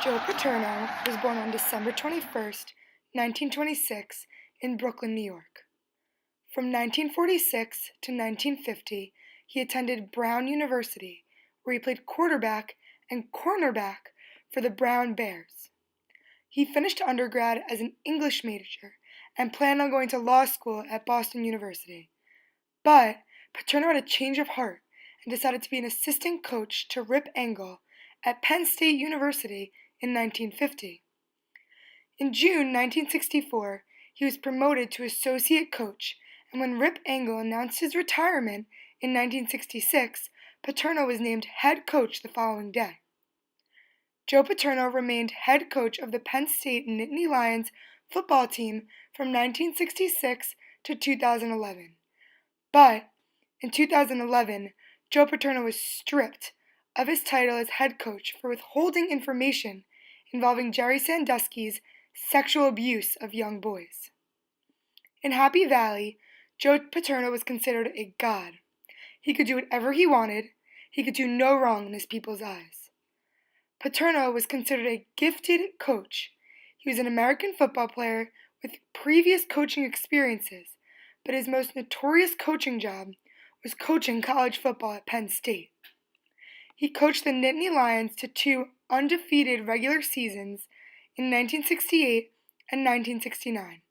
Joe Paterno was born on December 21st, 1926, in Brooklyn, New York. From 1946 to 1950, he attended Brown University, where he played quarterback and cornerback for the Brown Bears. He finished undergrad as an English major and planned on going to law school at Boston University. But Paterno had a change of heart and decided to be an assistant coach to Rip Engel at Penn State University in 1950. In June 1964, he was promoted to associate coach, and when Rip Engel announced his retirement in 1966, Paterno was named head coach the following day. Joe Paterno remained head coach of the Penn State Nittany Lions football team from 1966 to 2011. But in 2011, Joe Paterno was stripped of his title as head coach for withholding information involving Jerry Sandusky's sexual abuse of young boys. In Happy Valley, Joe Paterno was considered a god. He could do whatever he wanted. He could do no wrong in his people's eyes. Paterno was considered a gifted coach. He was an American football player with previous coaching experiences, but his most notorious coaching job was coaching college football at Penn State. He coached the Nittany Lions to 2 undefeated regular seasons in 1968 and 1969.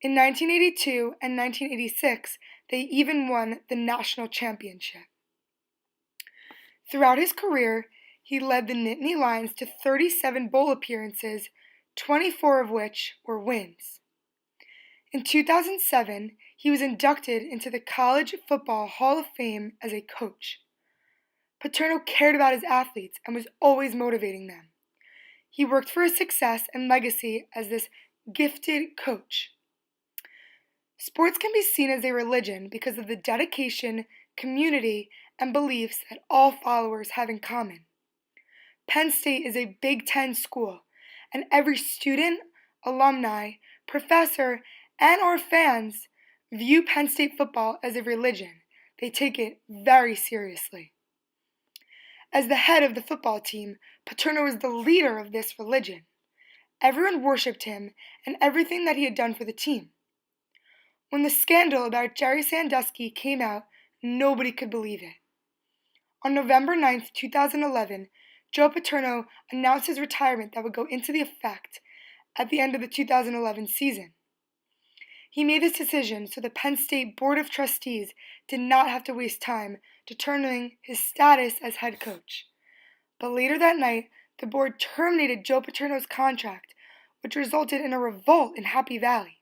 In 1982 and 1986, they even won the national championship. Throughout his career, he led the Nittany Lions to 37 bowl appearances, 24 of which were wins. In 2007, he was inducted into the College Football Hall of Fame as a coach. Paterno cared about his athletes and was always motivating them. He worked for his success and legacy as this gifted coach. Sports can be seen as a religion because of the dedication, community, and beliefs that all followers have in common. Penn State is a Big Ten school, and every student, alumni, professor, and/or fans view Penn State football as a religion. They take it very seriously. As the head of the football team, Paterno was the leader of this religion. Everyone worshipped him and everything that he had done for the team. When the scandal about Jerry Sandusky came out, nobody could believe it. On November 9, 2011, Joe Paterno announced his retirement that would go into effect at the end of the 2011 season. He made this decision so the Penn State Board of Trustees did not have to waste time determining his status as head coach. But later that night, the board terminated Joe Paterno's contract, which resulted in a revolt in Happy Valley.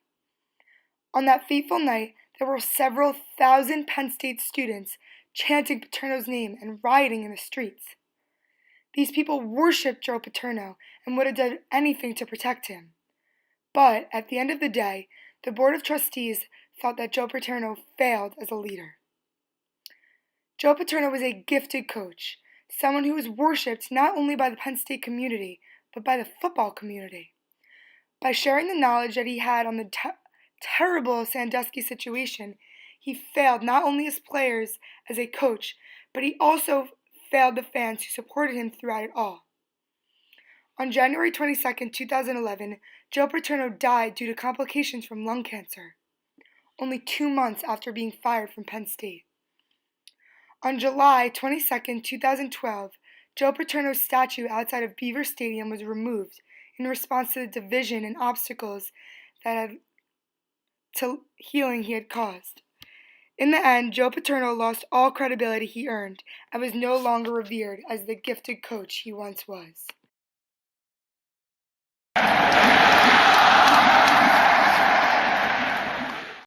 On that fateful night, there were several thousand Penn State students chanting Paterno's name and rioting in the streets. These people worshipped Joe Paterno and would have done anything to protect him. But at the end of the day, the Board of Trustees thought that Joe Paterno failed as a leader. Joe Paterno was a gifted coach, someone who was worshipped not only by the Penn State community, but by the football community. By sharing the knowledge that he had on the terrible Sandusky situation, he failed not only his players as a coach, but he also failed the fans who supported him throughout it all. On January 22, 2011, Joe Paterno died due to complications from lung cancer, only 2 months after being fired from Penn State. On July 22, 2012, Joe Paterno's statue outside of Beaver Stadium was removed in response to the division and obstacles to healing he had caused. In the end, Joe Paterno lost all credibility he earned and was no longer revered as the gifted coach he once was.